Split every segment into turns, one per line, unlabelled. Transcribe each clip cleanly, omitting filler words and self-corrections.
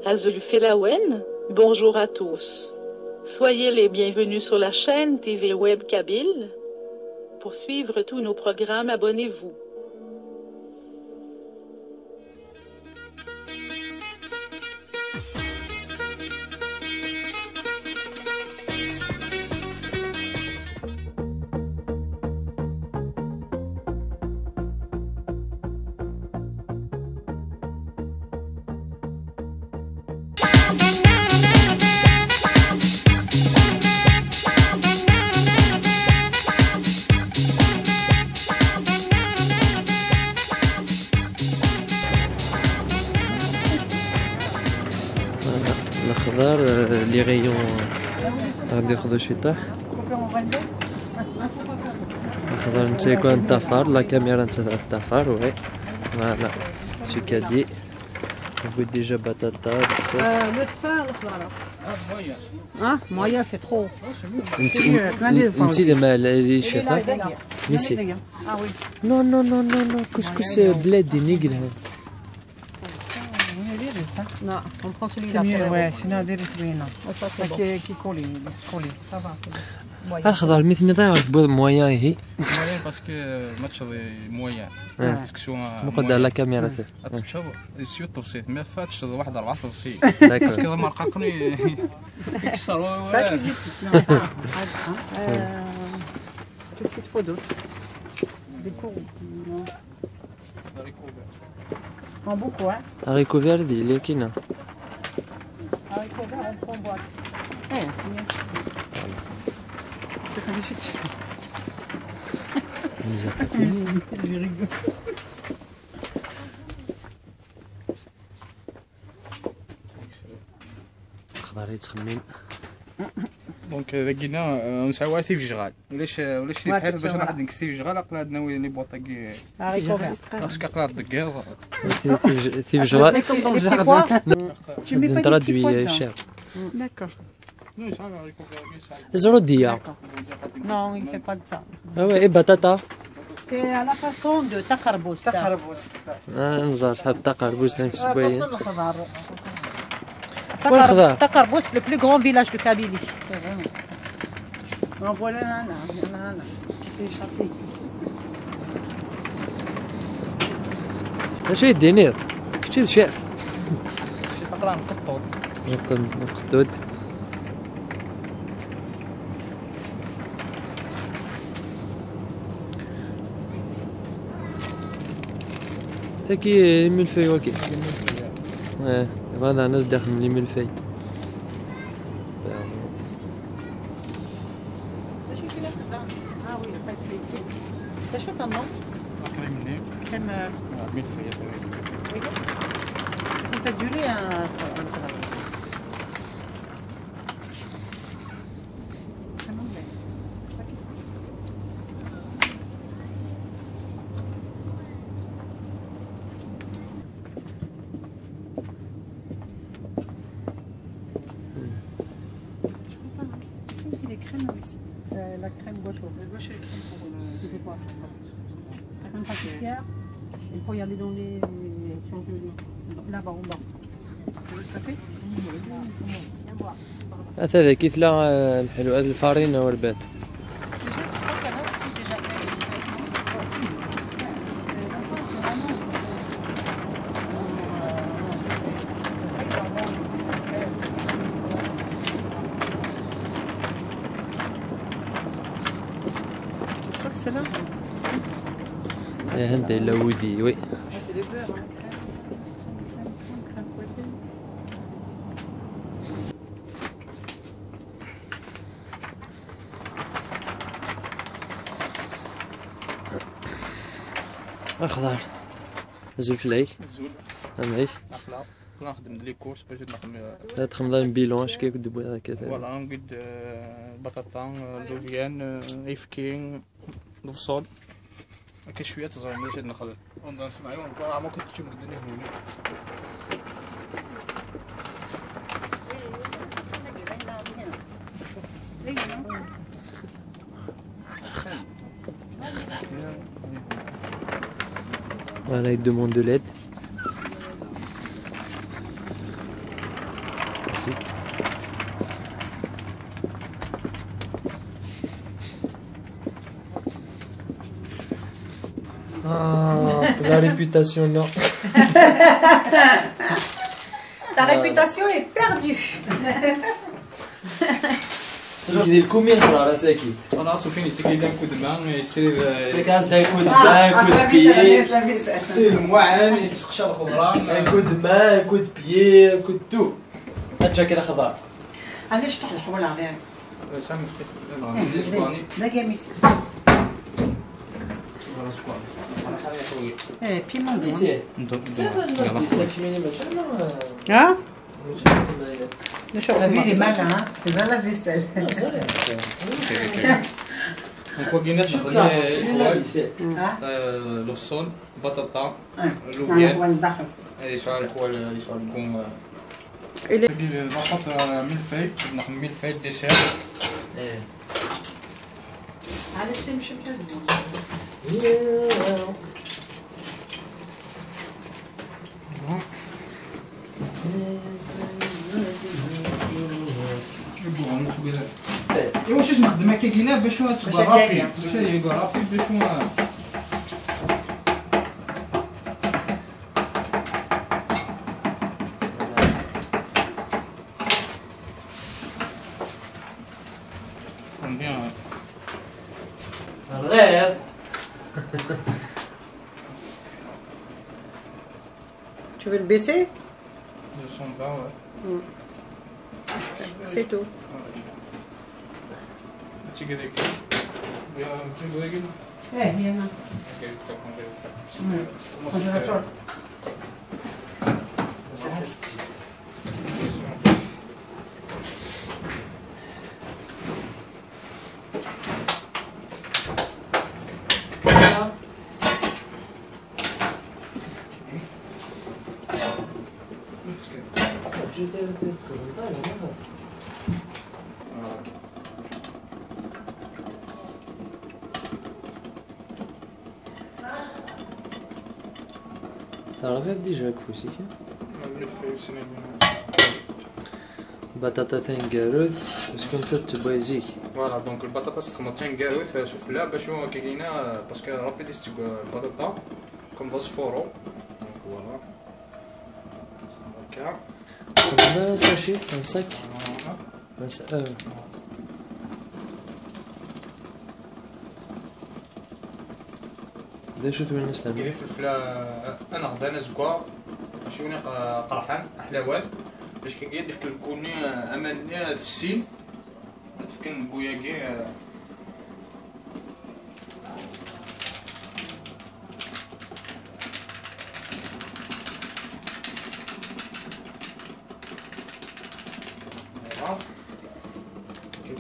Azulfelawen, bonjour à tous. Soyez les bienvenus sur la chaîne TV Web Kabyle. Pour suivre tous nos programmes, abonnez-vous.
الخضار لي غيون غادي ياخذوا شي طاح الخضار نتا يكون الدفار لا كاميرا نتا الدفار وي فوالا شي كادي vous déjà batata
le fin moyen c'est trop
انت ما لي شافه ميسي نو نو نو نو نو كسكس بلادي نيقل
non on prend celui-là c'est mieux ouais sinon ça c'est bon qui colle ça va
الخضار مثل ضايع بو مويان هي
مويان باسكو ماتش مويان ديسكسيون
نقعد على الكاميرا
تشوف سيو تفصيل ما فاتش واحد 4 تفصيل
داكور
باسكو ما رققني يكسر
qu'est-ce qu'il te faut d'autre des courbes en beaucoup hein
haricot vert دي اللي كاينه
haricot vert on prend boîte c'est mieux c'est magnifique
nous a pas fini
je rigole
الخضار يتخمم
دونك لقينا نساواتي في شغال ولاش بحال باش نروح نكستي في شغال عقلا ناوي لي بوطاكي
haricot vert
باسكو عقلا دكير
في جرا
tu mets pas des petits pois
شاب
d'accord
زروديه
non il fait pas de ça
اي بطاطا
c'est à la façon de تقربوس
نزار صاحب تقربوس نفس بوين
الخضار
والخضار
تقربوس le plus grand village de Kabylie en voilà un qui s'est échappé
اش يدينير كشي شاف
عقلا نقطط
نقطود تاكي ملفي وكي هذا ناس داخل لي ملفي
t'achètes un nom crème faut t'as du lait c'est les crèmes ici. La crème gauche. Gauche et crème pour tu fais quoi? La crème pâtissière. Il faut y aller dans les surgelés. Là-bas en bas. Tu veux le café? Viens boire.
هذا كيتلا الحلو هذا الفارينه والبات
C'est là.
هندي لا ودي وي
C'est les beurres.
الخضار زلفلاي
الزول
امعيش
عقلا نخدم لي كورس باش نخدم
هاد خمضان بيلون اش كيف دبو هذا كذا
فوالا نقد بطاطا لوفيان ايفكين الفصول هكا شويه تزرم باش نخدم ونسمعوا نقول ما كنتش نقدر نهوني
Voilà, il demande de l'aide. aussi. Ah, la réputation, non.
Ta réputation est perdue.
C'est le combien là, c'est qui?
انا اصلا فين يتكي d'un coup de main يصير
C'est casse d'un coup de main, un coup de pied.
يصير المعن يتسقشر الخضران
Un coup de main, un coup de pied, un coup de tout. هاتجا كده خضار.
علاش تروح الحوال عليها؟
سامي الاسباني
ده جاميس.
انا حاليا طويل
ايه بيمون بيان.
Ici.
ها؟ La ville est mal, hein? C'est dans la vaisselle.
دونك وكينا شغلنا الفصول بطاطا لوفيان يشعل الحوال يشعل لكم نحط ملفاي ناخذ ملفاي ديسير
على السم شكل
ايوا واش نخدم هكا كينا باش تبقى رابي باش يبقى رابي باش فهم بيان
غير.
Tu veux le baisser?
220 ouais
C'est tout.
تيجي هذيك يا في هذيك
ايه يلا. كونجيلاتور.
تعرفي ديجا كفوسيك بطاطا تنقاروث باسكو نتا تبغي يجيك.
فوالا دونك البطاطا تستخدم تنقاروث شوف لا باش هو كاينه باسكو رابيد يستوي البطاطا كوم باسفورو دونك فوالا هكا
هذا ساشي ان ساك دا شو تبين نستعمل؟
كاين فلفله انا غدا انا زكوا ماشي وني قرحان حلاوات باش كاين دفك الكوني اماني في السين دفك الكوياكي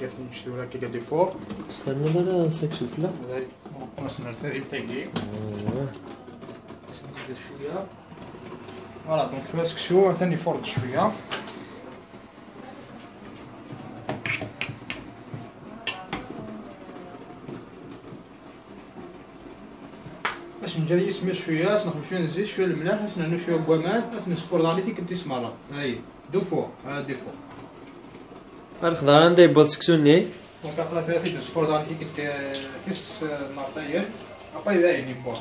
كي نشدو لها كي دي فور
استنى لا ساك سفلة.
نصنع الفريم تاعي شويه فوالا دونك ماسك شو ثاني فرد شويه باش نجري يسمى شويه نخدم شويه نزيد شويه الملح نسنى شويه كوامان نصفر دانيتي كنتي سمالا هاي دو فور هذا دي فور
الخضار عندي بوت سكسوني.
دونك اقرا فيها في صفر دانيتي كنت كيس نارطايل ابري دايرني بوا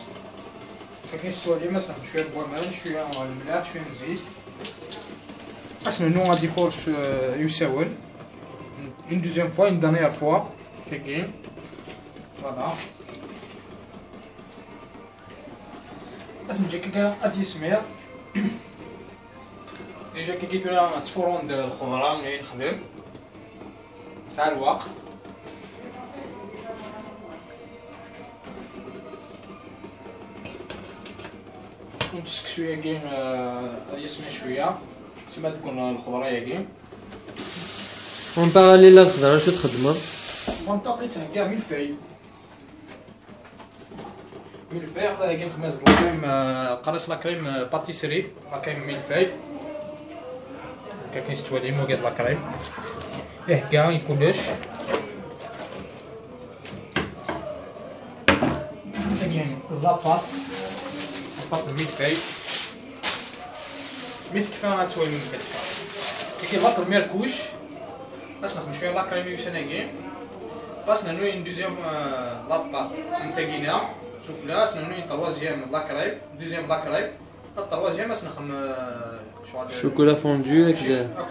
كاين السوالي مثلا شويه كوامان شويه الملح شويه نزيد اسمع نو غادي فورش يساون اون دوزيام فوا اون دانيير فوا كاين فوالا باش نجي كيكا غادي يسمير ديجا كي كيفيرا تفورون د الخضره اللي نخدم ساعه الوقت نمسك شويه كاين غادي يسمي شويه تما تكون الخضره كاين
اون باراليل الخضار شو تخدموا؟
منطقي تهكا ملفاي ملفاي عقلها كاين خماس د الكريم قراص لا كريم باتيسري لا كريم ملفاي كاين ستوالي مو قاد لا كريم هكا يكونش كاين لاباط لاباط الملفاي مثل كيفاه غتولي من كتفها كي لا بروميير كوش باش نخدم شويه لا كريمي وسناكي باش ننوي ان دوزيام لابا نتاكينا شوف لا سننوي طروازيام لا كريم دوزيام لا كريم الطروازيام باش نخدم
شوكولا فوندو هكذا.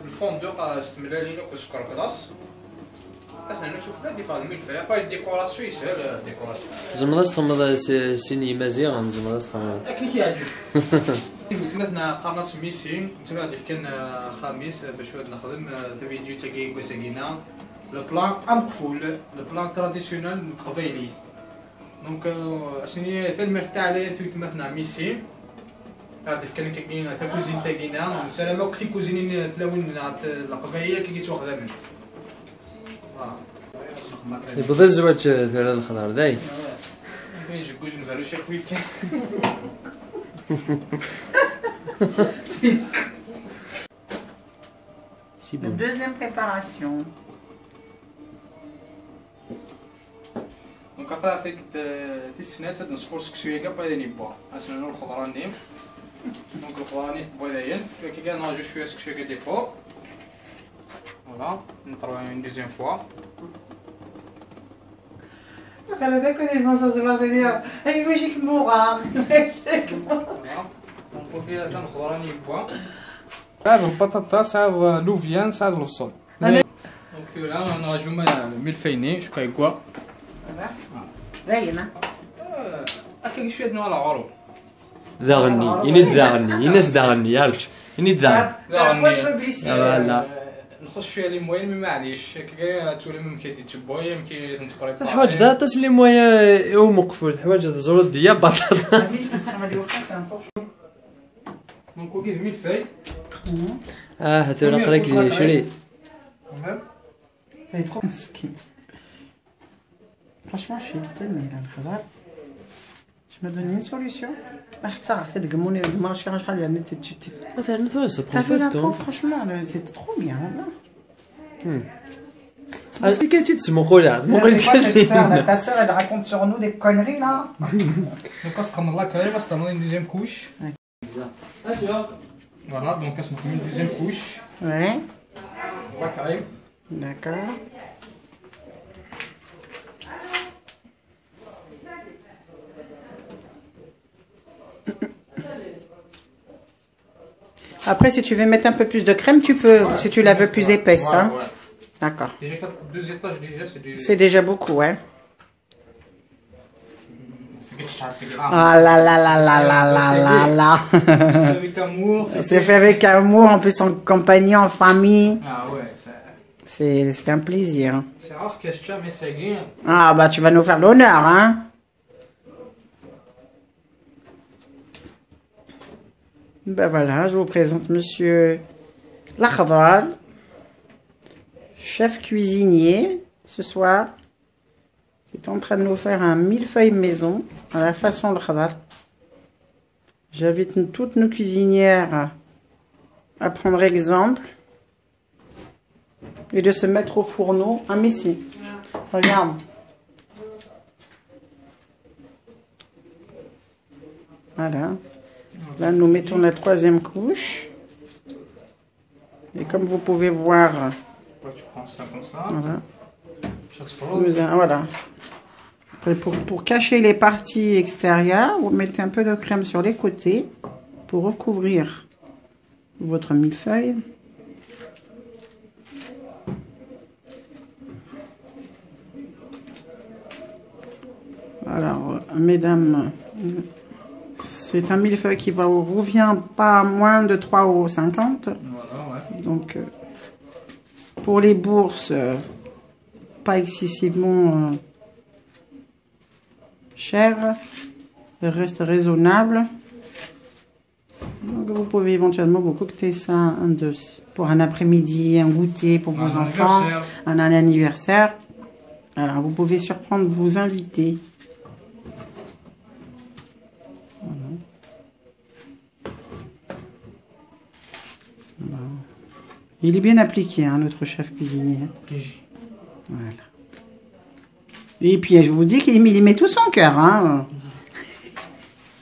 الفوندو استعملها لينا كسكر كلاص احنا نشوف لا ديفا الملفيه با ديكوراسيون يسهل ديكوراسيون
زعما تخمض سيني مزيان زعما تخمض
لكن كيعجب مثلا قناص ميسين تبع كان خميس باش نخدم فيديو تاعي كوساكينا لو بلان مقفول لو بلان تراديسيونيل قبيلي دونك اشني ثم تاع لي تويت مثلا ميسين هذا كان كاين تا كوزين تاعنا سلامه كي كوزينين تلاون القبايل كي تواخذها منت
يبدا الزواج تاع الخضر داي
كاين جوج نفرو شي خويا
سي
La
بون.
deuxième préparation.
دونك ابرا فيك تسنات نصفر سكسويه كاع بايدين يبوا اسنا الخضراني دونك الخضراني بايدين كي كان ناجو شويه سكسويه كي دي فور فوالا نطرو اون دوزيام فوا
خلي بالك من الفرنسا هاي وجهك مغار وجهك
فوالا دونك كي تان الخضراني يبوا هذا البطاطا صعد لوفيان صعد الفصل دونك ثورا نراجعو ملفيني شكا يكوا
باينه
هكا شويه نوع على عروق
داغني يني داغني ينس داغني يا رجل يني داغني.
لا
نخش فيها لي موين مي معليش كي تولي ممكن تجبويا ممكن تنتبري
الحوايج ذا تسلي مويا او مقفول الحوايج زرود ديال بطاطا.
دونك كي ميل فاي
هذا نقراك لي شري.
Elle est trop mesquine. Franchement, je suis étonnée là, le khadar. Je me donne une solution. Ah, ça a fait de gagner le marché en général, il y a des tutos.
هذا نتوما سو
T'as fait la peau,
بروفيتو.
franchement, c'est trop bien.
هذه كي تسمو خويا مو
C'est quoi cette
قلت
sœur, là? Ta sœur, elle raconte sur nous des conneries là.
دونك كنستخدم الله كريم استعمل une deuxième couche فوالا دونك كنستخدم une deuxième couche
Ouais,
الله كريم
d'accord. Après, si tu veux mettre un peu plus de crème, tu peux, si tu la veux plus épaisse. Hein. D'accord.
Déjà 2 étages déjà
C'est déjà beaucoup, ouais.
c'est grave.
Ah là là là là là là là là.
C'est avec amour.
C'est fait avec amour, en plus en compagnie, en famille.
Ah ouais,
C'est un plaisir.
c'est rare que je jamais essayé.
Ah bah tu vas nous faire l'honneur, hein. Ben voilà, je vous présente Monsieur Lakhdar, chef cuisinier, ce soir, qui est en train de nous faire un millefeuille maison, à la façon Lakhdar. J'invite toutes nos cuisinières à prendre exemple et de se mettre au fourneau à Messi. Regarde. Voilà. Là, nous mettons la 3e couche. Et comme vous pouvez voir,
Tu prends ça comme ça.
voilà.
Ça se frotte.
Voilà. Après, pour cacher les parties extérieures, vous mettez un peu de crème sur les côtés pour recouvrir votre millefeuille. Alors, mesdames, c'est un millefeuille qui vous revient pas moins de 3,50 €.
Voilà, ouais.
Donc, pour les bourses, pas excessivement cher, reste raisonnable. Donc, vous pouvez éventuellement vous concocter ça pour un après-midi, un goûter pour vos enfants, un anniversaire. Alors, vous pouvez surprendre vos invités. Il est bien appliqué, hein, notre chef cuisinier. Voilà. Et puis, je vous dis qu'il y met tout son cœur. Hein.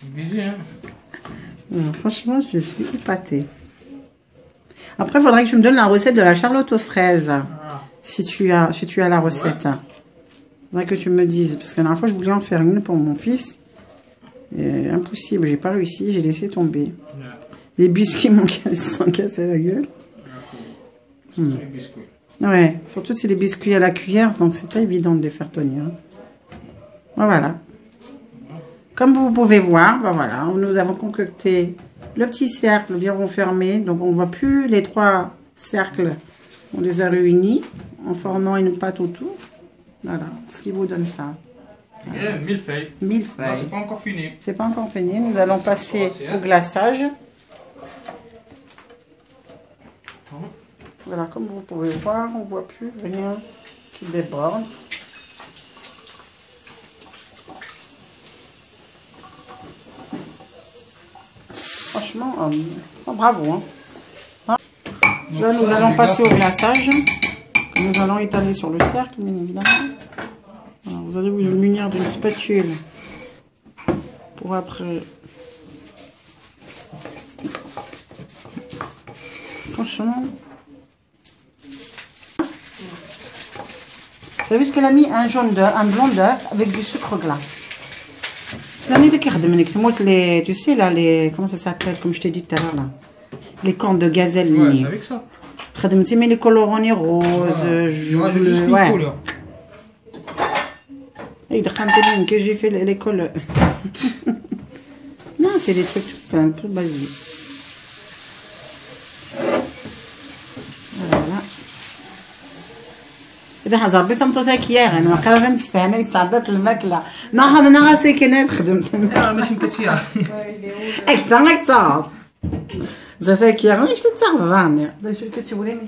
Obligé, hein.
Alors, franchement, je suis épatée. Après, il faudrait que tu me donnes la recette de la charlotte aux fraises.
Ah.
Si tu as la recette. Il faudrait que tu me dises. Parce que la dernière fois, je voulais en faire une pour mon fils. Et impossible, j'ai pas réussi, j'ai laissé tomber. Les biscuits m'ont cassé la gueule.
Les biscuits.
Ouais, surtout c'est des biscuits à la cuillère, donc c'est pas évident de les faire tenir. Voilà. Comme vous pouvez voir, ben voilà, nous avons concocté le petit cercle bien renfermé. Donc on ne voit plus les 3 cercles. On les a réunis en formant une pâte autour. Voilà, ce qui vous donne ça.
Et 1000 feuilles.
1000
Non,
feuilles.
c'est pas encore fini.
C'est pas encore fini. Nous allons passer au glaçage. Voilà, comme vous pouvez voir, on ne voit plus rien qui déborde. Franchement, bravo. Hein. Là, nous allons passer au glaçage. Nous allons étaler sur le cercle, bien évidemment. Alors, vous allez vous munir d'une spatule pour après. Franchement. Vous avez vu ce qu'elle a mis? Un blanc d'œuf avec du sucre glace. Tu sais là, comment ça s'appelle, comme je t'ai dit tout à l'heure là, les cornes de gazelle.
Ouais, c'est avec ça.
Tu mets les colorants roses, bleu, ouais. Et que j'ai fait l'école. Non, c'est des trucs un peu basiques. Voilà. إذا حزربيت مطوتك يا أنا قررت نستهنى صعدت الماكلة نهار ساكنة خدمت
لا ماشي مكتيا
أكثر زاتك يا غني شتي تصرفاني دا شو كتقولي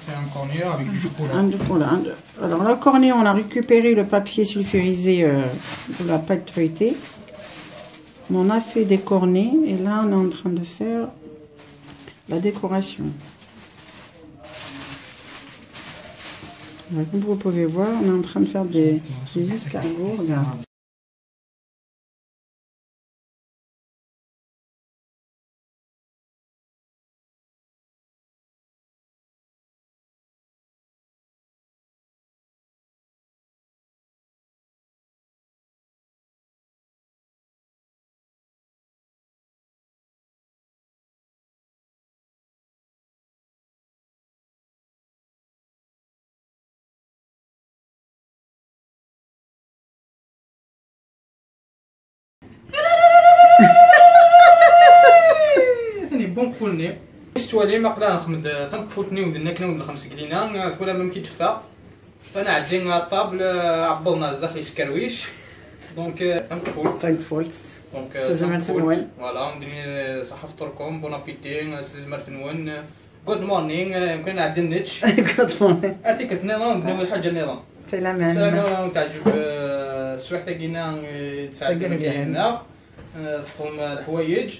C'est un cornet avec du chocolat.
Alors, le cornet, on a récupéré le papier sulfurisé de la pâte feuilletée. On a fait des cornets et là, on est en train de faire la décoration. Alors, comme vous pouvez voir, on est en train de faire des escargots. Regarde.
بون كفولني استوالي ما قدر نخمد تنكفوتني ودنا كنود 5 كلينا ولا ما كيتفا انا عندي الطابل عبرنا داخل سكرويش دونك
تنكفولت
دونك
سيزمر فنون
فوالا ندير صحه فطوركم بون ابيتي سيزمر فنون جود مورنينغ يمكن عندي النتش
جود مورنينغ
ارتيك النظام ندير الحاجه النظام
سلام
تعجب السوايع تاعنا تساعد لنا تحفظهم الحوايج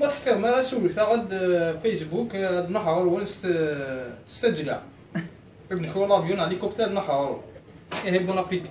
ما تحفظ ما سولت غد فيسبوك نهار ولا استجلع ابن كولا فيون هليكوبتر نهار ايه بون ابيتي